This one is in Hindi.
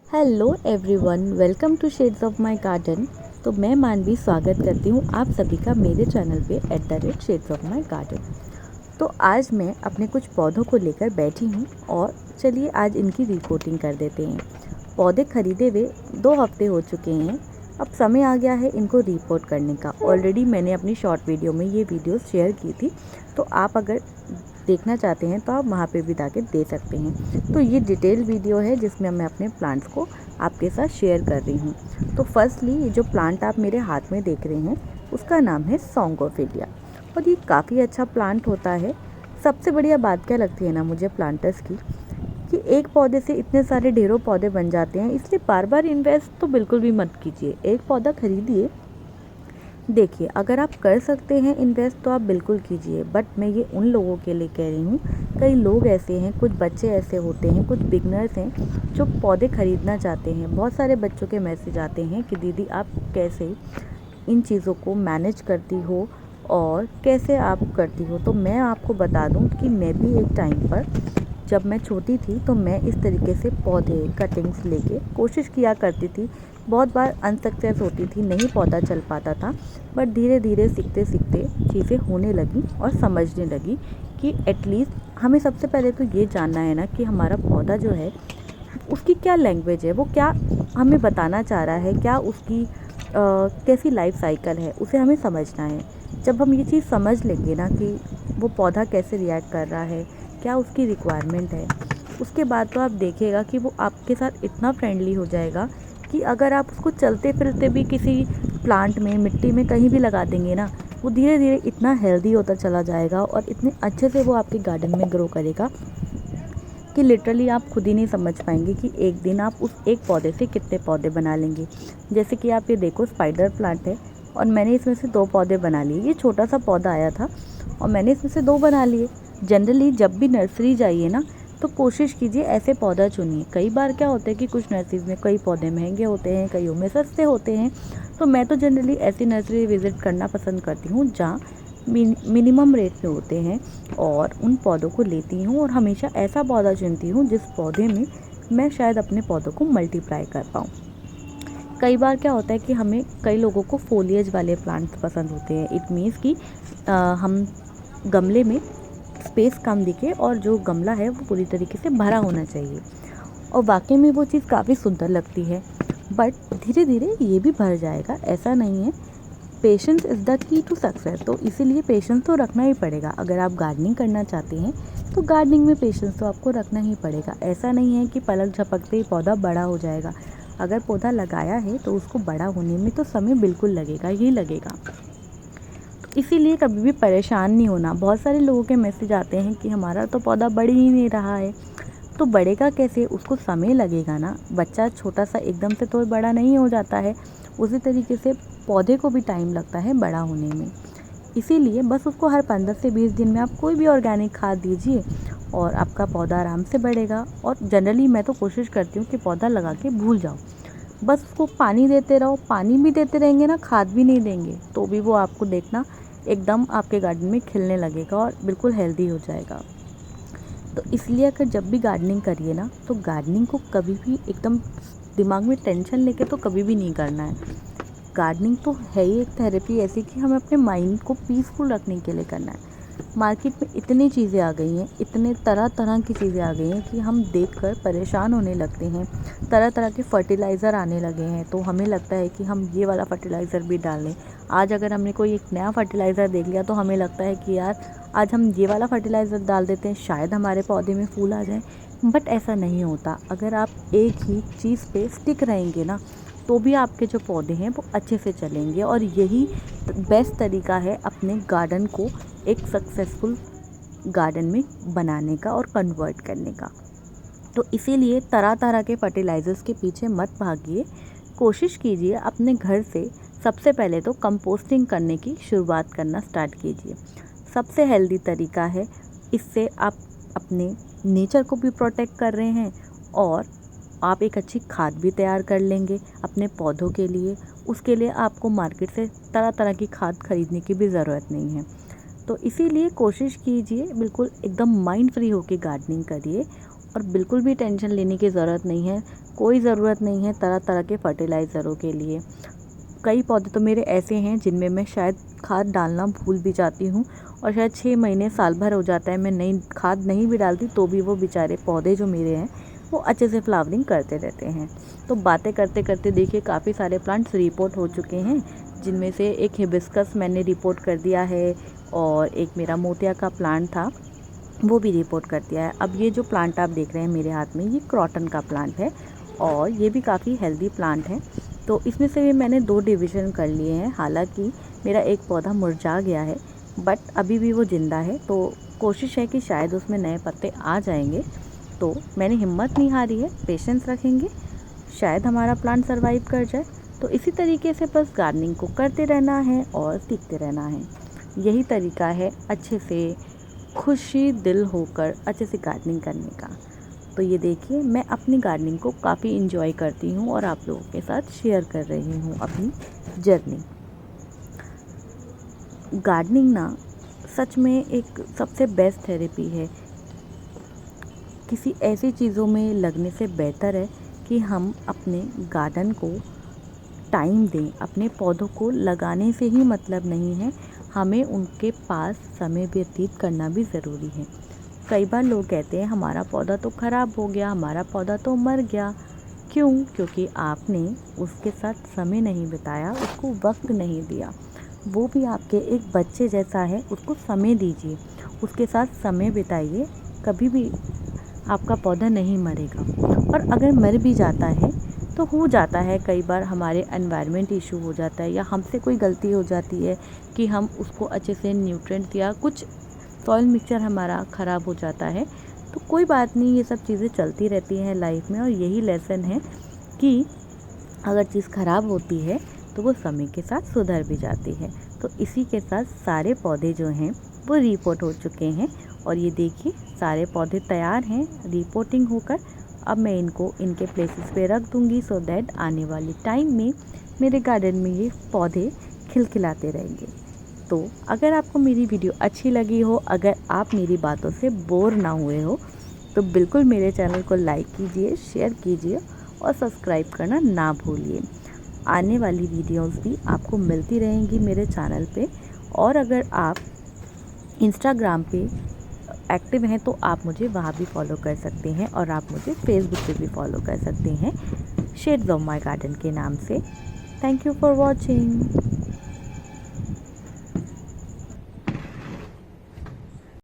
Hello everyone, welcome to shades of my garden. तो मैं मानवी स्वागत करती हूँ आप सभी का मेरे चैनल पे @शेड्स ऑफ माय गार्डन। तो आज मैं अपने कुछ पौधों को लेकर बैठी हूँ और चलिए आज इनकी रिपोर्टिंग कर देते हैं। पौधे खरीदे हुए 2 हफ्ते हो चुके हैं। अब समय आ गया है इनको रिपोर्ट करने का। ऑलरेडी मैंने अपनी शॉर्ट वीडियो में ये वीडियो शेयर की थी, तो आप अगर देखना चाहते हैं तो आप वहाँ पे भी जाके दे सकते हैं। तो ये डिटेल वीडियो है जिसमें मैं अपने प्लांट्स को आपके साथ शेयर कर रही हूँ। तो फर्स्टली ये जो प्लांट आप मेरे हाथ में देख रहे हैं उसका नाम है सोंगोफिलिया और ये काफ़ी अच्छा प्लांट होता है। सबसे बढ़िया बात क्या लगती है ना मुझे प्लांटर्स की, कि एक पौधे से इतने सारे ढेरों पौधे बन जाते हैं। इसलिए बार बार इन्वेस्ट तो बिल्कुल भी मत कीजिए। एक पौधा खरीदिए, देखिए अगर आप कर सकते हैं इन्वेस्ट तो आप बिल्कुल कीजिए। बट मैं ये उन लोगों के लिए कह रही हूँ, कई लोग ऐसे हैं, कुछ बच्चे ऐसे होते हैं, कुछ बिगनर्स हैं जो पौधे ख़रीदना चाहते हैं। बहुत सारे बच्चों के मैसेज आते हैं कि दीदी आप कैसे इन चीज़ों को मैनेज करती हो और कैसे आप करती हो। तो मैं आपको बता दूं कि मैं भी एक टाइम पर, जब मैं छोटी थी, तो मैं इस तरीके से पौधे कटिंग्स लेके कोशिश किया करती थी। बहुत बार अनसक्सेस होती थी, नहीं पौधा चल पाता था। बट धीरे धीरे सीखते सीखते चीज़ें होने लगी और समझने लगी कि एटलीस्ट हमें सबसे पहले तो ये जानना है ना कि हमारा पौधा जो है उसकी क्या लैंग्वेज है, वो क्या हमें बताना चाह रहा है, क्या उसकी कैसी लाइफ साइकिल है, उसे हमें समझना है। जब हम ये चीज़ समझ लेंगे ना कि वो पौधा कैसे रिएक्ट कर रहा है, क्या उसकी रिक्वायरमेंट है, उसके बाद तो आप देखिएगा कि वो आपके साथ इतना फ्रेंडली हो जाएगा कि अगर आप उसको चलते फिरते भी किसी प्लांट में, मिट्टी में कहीं भी लगा देंगे ना, वो धीरे धीरे इतना हेल्दी होता चला जाएगा और इतने अच्छे से वो आपके गार्डन में ग्रो करेगा कि लिटरली आप खुद ही नहीं समझ पाएंगे कि एक दिन आप उस एक पौधे से कितने पौधे बना लेंगे। जैसे कि आप ये देखो, स्पाइडर प्लांट है और मैंने इसमें से 2 पौधे बना लिए। ये छोटा सा पौधा आया था और मैंने इसमें से 2 बना लिए। जनरली जब भी नर्सरी जाइए ना, तो कोशिश कीजिए ऐसे पौधा चुनिए। कई बार क्या होता है कि कुछ नर्सरीज में कई पौधे महंगे होते हैं, कईयों में सस्ते होते हैं। तो मैं तो जनरली ऐसी नर्सरी विज़िट करना पसंद करती हूँ जहाँ मिनिमम रेट पे होते हैं और उन पौधों को लेती हूँ और हमेशा ऐसा पौधा चुनती हूँ जिस पौधे में मैं शायद अपने पौधों को मल्टीप्लाई कर पाऊँ। कई बार क्या होता है कि हमें, कई लोगों को फोलिएज वाले प्लांट्स पसंद होते हैं। इट मीन्स कि हम गमले में स्पेस कम दिखे और जो गमला है वो पूरी तरीके से भरा होना चाहिए और वाकई में वो चीज़ काफ़ी सुंदर लगती है। बट धीरे धीरे ये भी भर जाएगा, ऐसा नहीं है। Patience is the key to success. तो इसीलिए पेशेंस तो रखना ही पड़ेगा। अगर आप गार्डनिंग करना चाहते हैं तो गार्डनिंग में पेशेंस तो आपको रखना ही पड़ेगा। ऐसा नहीं है कि पलक झपकते ही पौधा बड़ा हो जाएगा। अगर पौधा लगाया है तो उसको बड़ा होने में तो समय बिल्कुल लगेगा ही लगेगा। तो इसीलिए कभी भी परेशान नहीं होना। बहुत सारे लोगों के मैसेज आते हैं कि हमारा तो पौधा बढ़ ही नहीं रहा है। तो बढ़ेगा कैसे, उसको समय लगेगा ना। बच्चा छोटा सा एकदम से तो बड़ा नहीं हो जाता है। उसी तरीके से पौधे को भी टाइम लगता है बड़ा होने में। इसीलिए बस उसको हर 15 से 20 दिन में आप कोई भी ऑर्गेनिक खाद दीजिए और आपका पौधा आराम से बढ़ेगा। और जनरली मैं तो कोशिश करती हूँ कि पौधा लगा के भूल जाओ, बस उसको पानी देते रहो। पानी भी देते रहेंगे ना, खाद भी नहीं देंगे तो भी वो आपको देखना एकदम आपके गार्डन में खिलने लगेगा और बिल्कुल हेल्दी हो जाएगा। तो इसलिए अगर जब भी गार्डनिंग करिए ना, तो गार्डनिंग को कभी भी एकदम दिमाग में टेंशन लेके तो कभी भी नहीं करना है। गार्डनिंग तो है ही एक थेरेपी ऐसी कि हमें अपने माइंड को पीसफुल रखने के लिए करना है। मार्केट में इतनी चीज़ें आ गई हैं, इतने तरह तरह की चीज़ें आ गई हैं कि हम देखकर परेशान होने लगते हैं। तरह तरह के फर्टिलाइज़र आने लगे हैं तो हमें लगता है कि हम ये वाला फर्टिलाइज़र भी डाल लें। आज अगर हमने कोई एक नया फर्टिलाइज़र देख लिया तो हमें लगता है कि यार आज हम ये वाला फर्टिलाइज़र डाल देते हैं, शायद हमारे पौधे में फूल आ जाए। बट ऐसा नहीं होता। अगर आप एक ही चीज़ पे स्टिक रहेंगे ना, तो भी आपके जो पौधे हैं वो अच्छे से चलेंगे। और यही बेस्ट तरीका है अपने गार्डन को एक सक्सेसफुल गार्डन में बनाने का और कन्वर्ट करने का। तो इसीलिए तरह तरह के फर्टिलाइज़र्स के पीछे मत भागिए। कोशिश कीजिए अपने घर से सबसे पहले तो कंपोस्टिंग करने की शुरुआत करना स्टार्ट कीजिए। सबसे हेल्दी तरीका है। इससे आप अपने नेचर को भी प्रोटेक्ट कर रहे हैं और आप एक अच्छी खाद भी तैयार कर लेंगे अपने पौधों के लिए। उसके लिए आपको मार्केट से तरह तरह की खाद खरीदने की भी ज़रूरत नहीं है। तो इसीलिए कोशिश कीजिए बिल्कुल एकदम माइंड फ्री होकर गार्डनिंग करिए और बिल्कुल भी टेंशन लेने की ज़रूरत नहीं है, कोई ज़रूरत नहीं है तरह तरह के फर्टिलाइज़रों के लिए। कई पौधे तो मेरे ऐसे हैं जिनमें मैं शायद खाद डालना भूल भी जाती हूँ और शायद 6 महीने साल भर हो जाता है मैं नई खाद नहीं भी डालती, तो भी वो बेचारे पौधे जो मेरे हैं वो अच्छे से फ्लावरिंग करते रहते हैं। तो बातें करते करते देखिए काफ़ी सारे प्लांट्स रिपोर्ट हो चुके हैं, जिनमें से एक हिबिस्कस मैंने रिपोर्ट कर दिया है और एक मेरा मोतिया का प्लांट था वो भी रिपोर्ट कर दिया है। अब ये जो प्लांट आप देख रहे हैं मेरे हाथ में, ये क्रॉटन का प्लांट है और ये भी काफ़ी हेल्दी प्लांट है। तो इसमें से भी मैंने 2 डिवीज़न कर लिए हैं। हालांकि मेरा एक पौधा मुरझा गया है बट अभी भी वो ज़िंदा है, तो कोशिश है कि शायद उसमें नए पत्ते आ जाएंगे। तो मैंने हिम्मत नहीं हारी है, पेशेंस रखेंगे, शायद हमारा प्लांट सर्वाइव कर जाए। तो इसी तरीके से बस गार्डनिंग को करते रहना है और सीखते रहना है। यही तरीका है अच्छे से खुशी दिल होकर अच्छे से गार्डनिंग करने का। तो ये देखिए मैं अपनी गार्डनिंग को काफ़ी इंजॉय करती हूँ और आप लोगों के साथ शेयर कर रही हूँ अपनी जर्नी। गार्डनिंग ना सच में एक सबसे बेस्ट थेरेपी है। किसी ऐसी चीज़ों में लगने से बेहतर है कि हम अपने गार्डन को टाइम दें। अपने पौधों को लगाने से ही मतलब नहीं है, हमें उनके पास समय व्यतीत करना भी ज़रूरी है। कई बार लोग कहते हैं हमारा पौधा तो ख़राब हो गया, हमारा पौधा तो मर गया। क्यों? क्योंकि आपने उसके साथ समय नहीं बिताया, उसको वक्त नहीं दिया। वो भी आपके एक बच्चे जैसा है, उसको समय दीजिए, उसके साथ समय बिताइए। कभी भी आपका पौधा नहीं मरेगा। और अगर मर भी जाता है तो हो जाता है, कई बार हमारे एनवायरनमेंट इशू हो जाता है या हमसे कोई गलती हो जाती है कि हम उसको अच्छे से न्यूट्रिएंट्स या कुछ सॉइल मिक्सचर हमारा ख़राब हो जाता है। तो कोई बात नहीं, ये सब चीज़ें चलती रहती हैं लाइफ में और यही लेसन है कि अगर चीज़ ख़राब होती है तो वो समय के साथ सुधर भी जाती है। तो इसी के साथ सारे पौधे जो हैं वो रिपोर्ट हो चुके हैं और ये देखिए सारे पौधे तैयार हैं रिपोर्टिंग होकर। अब मैं इनको इनके प्लेसेस पे रख दूँगी सो दैट आने वाले टाइम में मेरे गार्डन में ये पौधे खिलखिलाते रहेंगे। तो अगर आपको मेरी वीडियो अच्छी लगी हो, अगर आप मेरी बातों से बोर ना हुए हो, तो बिल्कुल मेरे चैनल को लाइक कीजिए, शेयर कीजिए और सब्सक्राइब करना ना भूलिए। आने वाली वीडियोस भी आपको मिलती रहेंगी मेरे चैनल पे। और अगर आप इंस्टाग्राम पे एक्टिव हैं तो आप मुझे वहाँ भी फॉलो कर सकते हैं और आप मुझे फेसबुक पे भी फॉलो कर सकते हैं शेड्स ऑफ माय गार्डन के नाम से। Thank you for watching.